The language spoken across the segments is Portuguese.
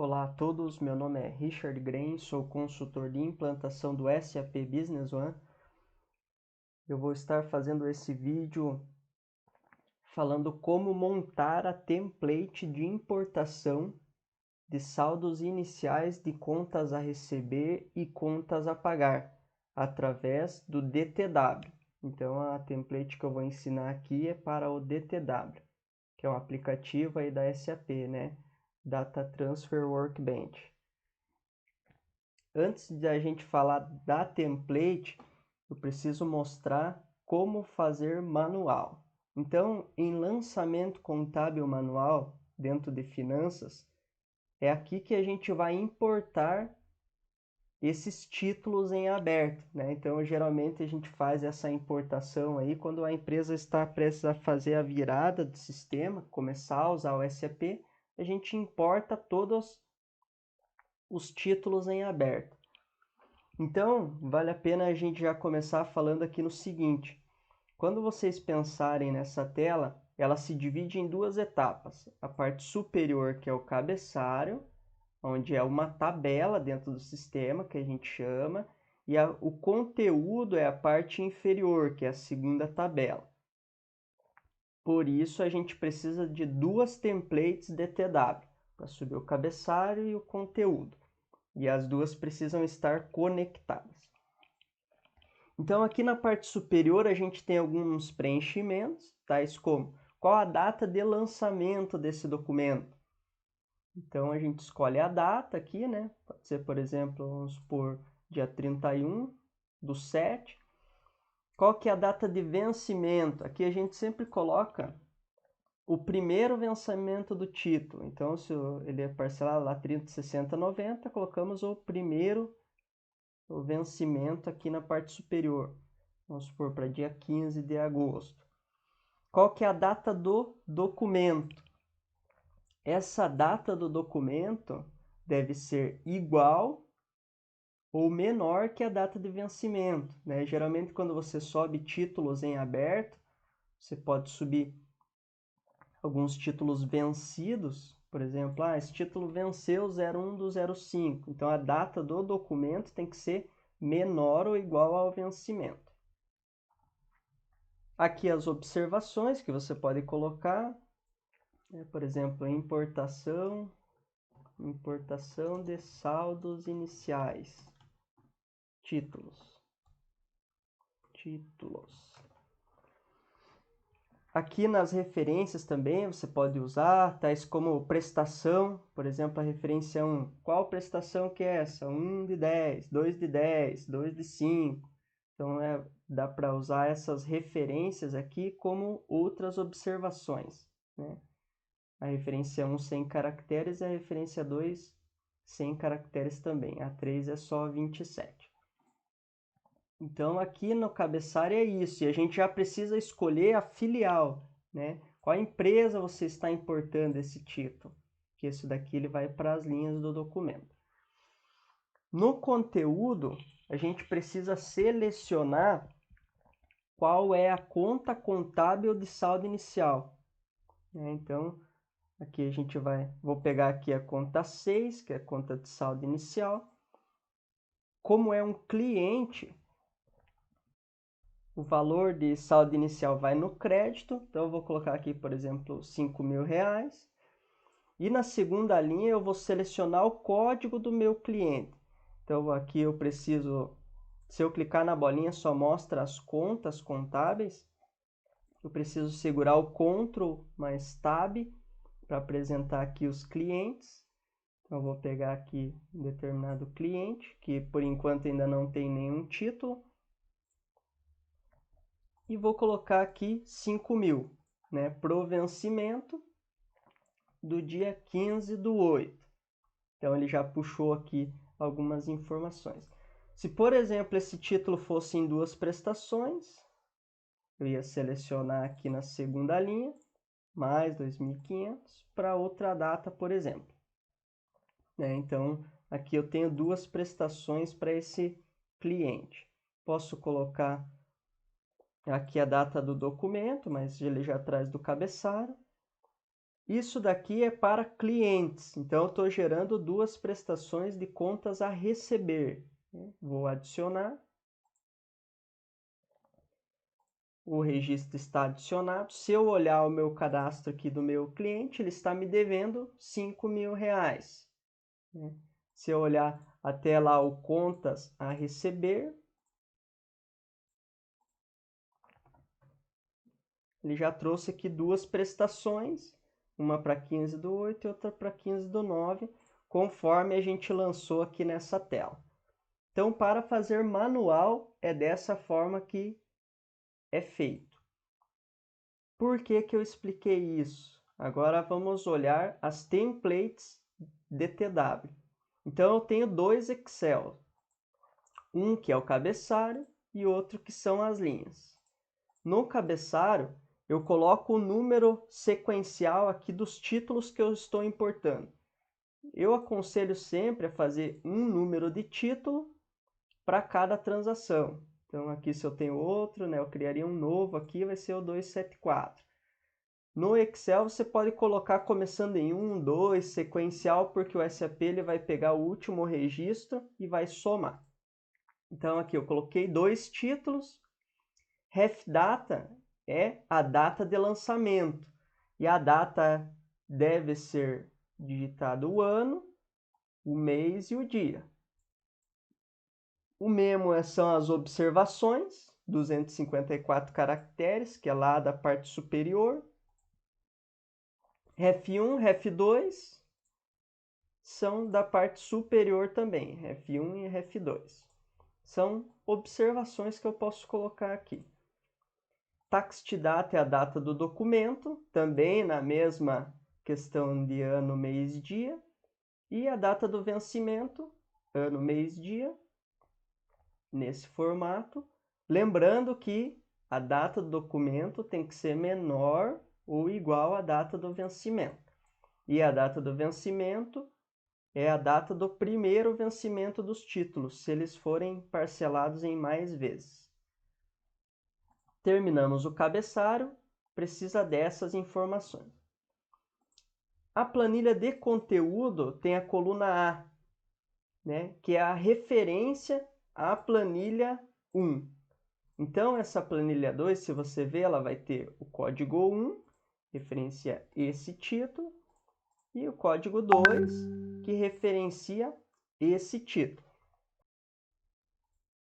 Olá a todos, meu nome é Richard Green, sou consultor de implantação do SAP Business One. Eu vou estar fazendo esse vídeo falando como montar a template de importação de saldos iniciais de contas a receber e contas a pagar através do DTW. Então a template que eu vou ensinar aqui é para o DTW, que é um aplicativo aí da SAP, né? Data Transfer Workbench. Antes de a gente falar da template, eu preciso mostrar como fazer manual. Então, em lançamento contábil manual, dentro de finanças, é aqui que a gente vai importar esses títulos em aberto, né? Então, geralmente a gente faz essa importação aí quando a empresa está prestes a fazer a virada do sistema, começar a usar o SAP, a gente importa todos os títulos em aberto. Então, vale a pena a gente já começar falando aqui no seguinte. Quando vocês pensarem nessa tela, ela se divide em duas etapas. A parte superior, que é o cabeçalho, onde é uma tabela dentro do sistema, que a gente chama, e o conteúdo é a parte inferior, que é a segunda tabela. Por isso, a gente precisa de duas templates DTW, para subir o cabeçalho e o conteúdo. E as duas precisam estar conectadas. Então, aqui na parte superior, a gente tem alguns preenchimentos, tais como qual a data de lançamento desse documento. Então, a gente escolhe a data aqui, né? Pode ser, por exemplo, vamos supor, dia 31/7. Qual que é a data de vencimento? Aqui a gente sempre coloca o primeiro vencimento do título. Então, se ele é parcelado lá 30, 60, 90, colocamos o primeiro vencimento aqui na parte superior. Vamos supor para dia 15 de agosto. Qual que é a data do documento? Essa data do documento deve ser igual ou menor que a data de vencimento, né? Geralmente, quando você sobe títulos em aberto, você pode subir alguns títulos vencidos. Por exemplo, esse título venceu 01/05. Então, a data do documento tem que ser menor ou igual ao vencimento. Aqui as observações que você pode colocar, por exemplo, importação de saldos iniciais, títulos. Aqui nas referências também você pode usar, tais como prestação, por exemplo, a referência 1. Qual prestação que é essa? 1 de 10, 2 de 10, 2 de 5. Então, dá para usar essas referências aqui como outras observações, né? A referência 1 100 caracteres e a referência 2 100 caracteres também. A 3 é só 27. Então, aqui no cabeçalho é isso. E a gente já precisa escolher a filial, né? Qual empresa você está importando esse título? Que isso daqui ele vai para as linhas do documento. No conteúdo, a gente precisa selecionar qual é a conta contábil de saldo inicial, né? Então, aqui a gente vou pegar aqui a conta 6, que é a conta de saldo inicial. Como é um cliente, o valor de saldo inicial vai no crédito. Então, eu vou colocar aqui, por exemplo, R$ 5.000. E na segunda linha, eu vou selecionar o código do meu cliente. Então, aqui eu preciso, se eu clicar na bolinha, só mostra as contas contábeis. Eu preciso segurar o Ctrl mais Tab para apresentar aqui os clientes. Então, eu vou pegar aqui um determinado cliente, que por enquanto ainda não tem nenhum título. E vou colocar aqui 5.000, né, pro vencimento do dia 15/8. Então, ele já puxou aqui algumas informações. Se, por exemplo, esse título fosse em duas prestações, eu ia selecionar aqui na segunda linha, mais 2.500, para outra data, por exemplo. Então, aqui eu tenho duas prestações para esse cliente. Posso colocar aqui a data do documento, mas ele já traz do cabeçalho. Isso daqui é para clientes, então eu estou gerando duas prestações de contas a receber. Vou adicionar. O registro está adicionado. Se eu olhar o meu cadastro aqui do meu cliente, ele está me devendo R$ 5.000. Se eu olhar até lá o contas a receber, ele já trouxe aqui duas prestações, uma para 15/8 e outra para 15/9, conforme a gente lançou aqui nessa tela. Então, para fazer manual, é dessa forma que é feito. Por que que eu expliquei isso? Agora vamos olhar as templates DTW. Então, eu tenho dois Excel. Um que é o cabeçalho e outro que são as linhas. No cabeçalho, eu coloco o número sequencial aqui dos títulos que eu estou importando. Eu aconselho sempre a fazer um número de título para cada transação. Então, aqui se eu tenho outro, né, eu criaria um novo aqui, vai ser o 274. No Excel, você pode colocar começando em 1, 2, sequencial, porque o SAP ele vai pegar o último registro e vai somar. Então, aqui eu coloquei dois títulos. RefData é a data de lançamento. E a data deve ser digitado o ano, o mês e o dia. O memo são as observações, 254 caracteres, que é lá da parte superior. Ref1, Ref2 são da parte superior também, Ref1 e Ref2. São observações que eu posso colocar aqui. Taxtdata é a data do documento, também na mesma questão de ano, mês, dia. E a data do vencimento, ano, mês, dia, nesse formato. Lembrando que a data do documento tem que ser menor ou igual à data do vencimento. E a data do vencimento é a data do primeiro vencimento dos títulos, se eles forem parcelados em mais vezes. Terminamos o cabeçalho, precisa dessas informações. A planilha de conteúdo tem a coluna A, né, que é a referência à planilha 1. Então, essa planilha 2, se você ver, ela vai ter o código 1, referencia esse título, e o código 2, que referencia esse título.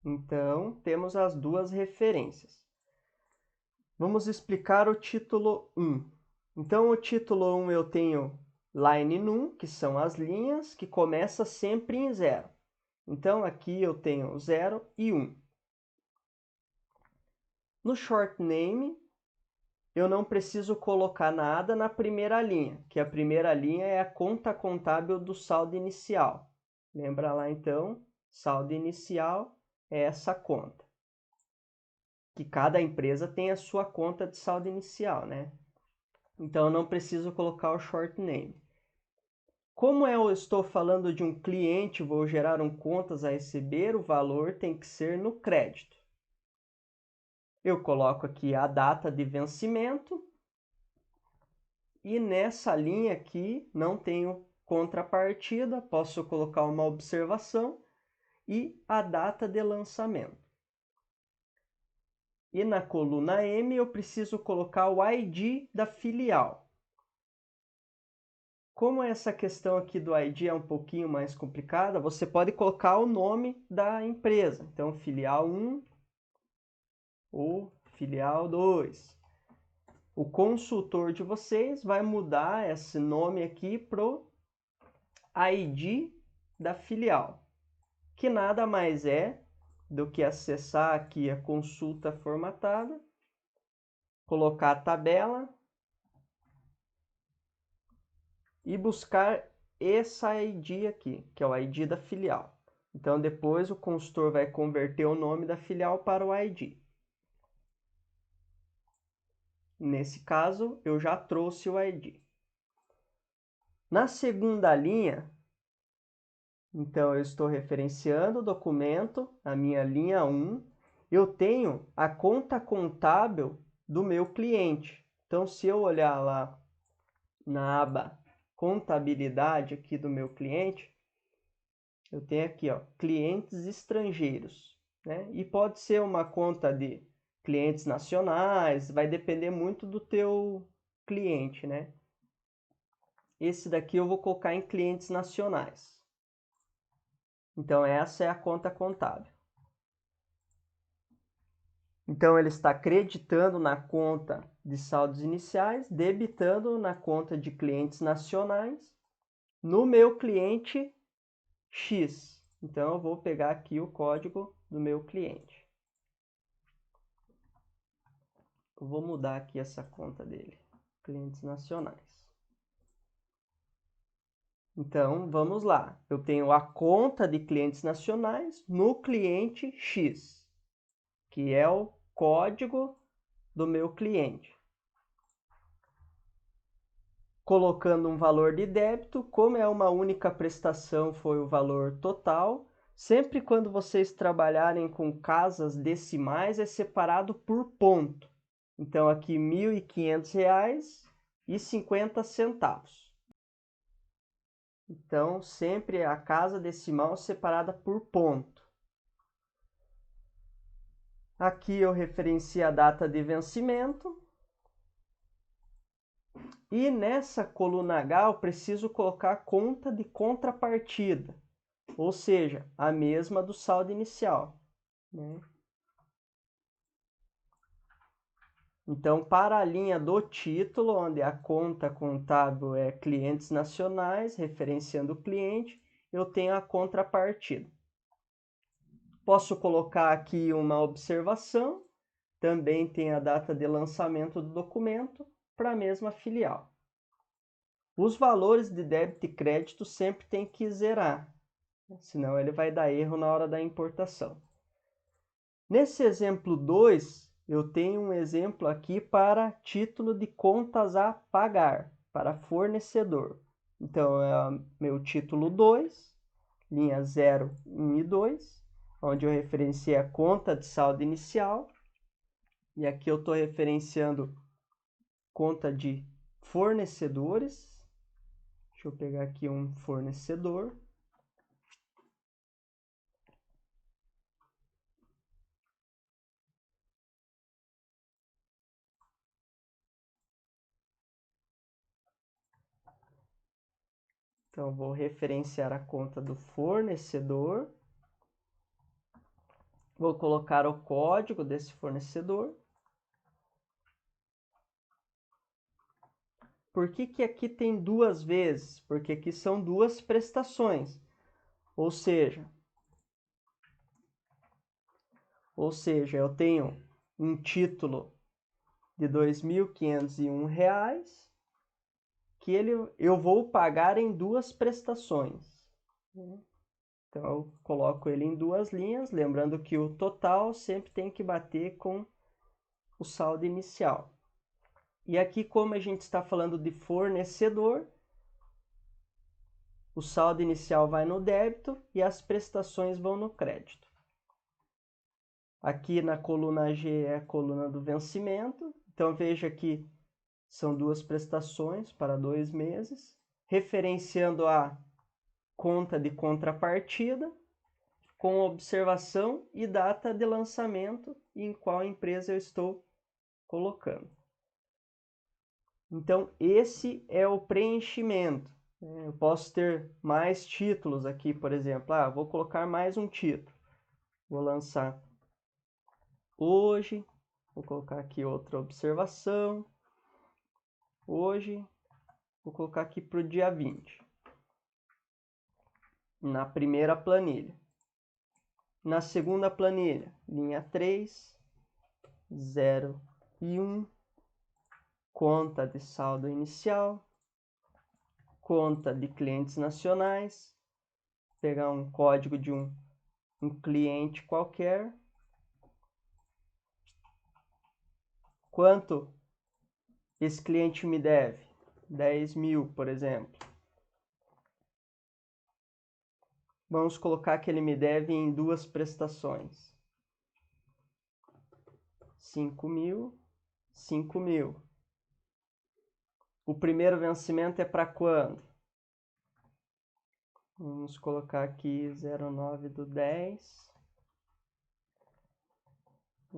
Então, temos as duas referências. Vamos explicar o título 1. Então, o título 1 eu tenho line num, que são as linhas, que começa sempre em 0. Então, aqui eu tenho 0 e 1. No short name, eu não preciso colocar nada na primeira linha, que a primeira linha é a conta contábil do saldo inicial. Lembra lá, então, saldo inicial é essa conta. Que cada empresa tem a sua conta de saldo inicial, né? Então, eu não preciso colocar o short name. Como eu estou falando de um cliente, vou gerar um contas a receber, o valor tem que ser no crédito. Eu coloco aqui a data de vencimento e nessa linha aqui não tenho contrapartida, posso colocar uma observação e a data de lançamento. E na coluna M eu preciso colocar o ID da filial. Como essa questão aqui do ID é um pouquinho mais complicada, você pode colocar o nome da empresa. Então, filial 1 ou filial 2. O consultor de vocês vai mudar esse nome aqui para o ID da filial, que nada mais é do que acessar aqui a consulta formatada, colocar a tabela e buscar esse ID aqui, que é o ID da filial. Então, depois o consultor vai converter o nome da filial para o ID. Nesse caso, eu já trouxe o ID. Na segunda linha, então eu estou referenciando o documento, a minha linha 1. Eu tenho a conta contábil do meu cliente. Então, se eu olhar lá na aba Contabilidade aqui do meu cliente, eu tenho aqui, ó, clientes estrangeiros, né? E pode ser uma conta de clientes nacionais, vai depender muito do teu cliente, né? Esse daqui eu vou colocar em clientes nacionais. Então, essa é a conta contábil. Então, ele está creditando na conta de saldos iniciais, debitando na conta de clientes nacionais, no meu cliente X. Então, eu vou pegar aqui o código do meu cliente. Eu vou mudar aqui essa conta dele, clientes nacionais. Então, vamos lá. Eu tenho a conta de clientes nacionais no cliente X, que é o código do meu cliente. Colocando um valor de débito, como é uma única prestação, foi o valor total. Sempre quando vocês trabalharem com casas decimais, é separado por ponto. Então, aqui R$ 1.500,50. Então, sempre a casa decimal separada por ponto. Aqui eu referencio a data de vencimento. E nessa coluna H eu preciso colocar a conta de contrapartida, ou seja, a mesma do saldo inicial, né? Então, para a linha do título, onde a conta contábil é clientes nacionais, referenciando o cliente, eu tenho a contrapartida. Posso colocar aqui uma observação, também tem a data de lançamento do documento para a mesma filial. Os valores de débito e crédito sempre tem que zerar, senão ele vai dar erro na hora da importação. Nesse exemplo 2, eu tenho um exemplo aqui para título de contas a pagar, para fornecedor. Então, é meu título 2, linha 0, 1 e 2, onde eu referenciei a conta de saldo inicial. E aqui eu estou referenciando conta de fornecedores. Deixa eu pegar aqui um fornecedor. Então, vou referenciar a conta do fornecedor. Vou colocar o código desse fornecedor. Por que que aqui tem duas vezes? Porque aqui são duas prestações. Ou seja, eu tenho um título de R$ 2.501 que eu vou pagar em duas prestações. Então, eu coloco ele em duas linhas, lembrando que o total sempre tem que bater com o saldo inicial. E aqui, como a gente está falando de fornecedor, o saldo inicial vai no débito e as prestações vão no crédito. Aqui na coluna G é a coluna do vencimento. Então, veja que são duas prestações para 2 meses, referenciando a conta de contrapartida, com observação e data de lançamento e em qual empresa eu estou colocando. Então, esse é o preenchimento. Eu posso ter mais títulos aqui, por exemplo. Vou colocar mais um título. Vou lançar hoje. Vou colocar aqui outra observação. Hoje, vou colocar aqui para o dia 20. Na primeira planilha. Na segunda planilha, linha 3, 0 e 1. Conta de saldo inicial. Conta de clientes nacionais. Pegar um código de um cliente qualquer. Quanto esse cliente me deve? 10 mil, por exemplo. Vamos colocar que ele me deve em duas prestações. 5 mil, 5 mil. O primeiro vencimento é para quando? Vamos colocar aqui 09/10.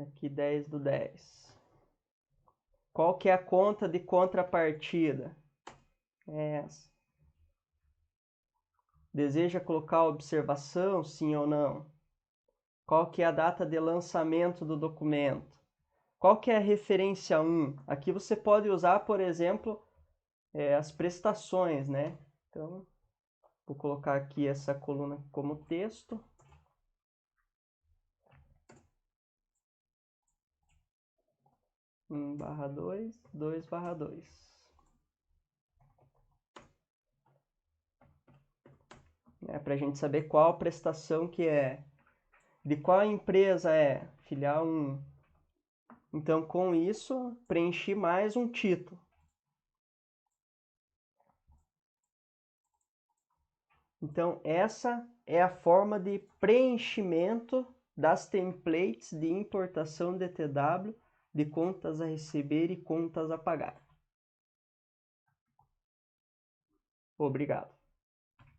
Aqui 10/10. Qual que é a conta de contrapartida? É essa. Deseja colocar observação, sim ou não? Qual que é a data de lançamento do documento? Qual que é a referência 1? Aqui você pode usar, por exemplo, as prestações, né? Então, vou colocar aqui essa coluna como texto. Barra 2, 2/2. Para a gente saber qual prestação que é. De qual empresa é? Filial 1. Então, com isso, preenchi mais um título. Então, essa é a forma de preenchimento das templates de importação DTW de contas a receber e contas a pagar. Obrigado.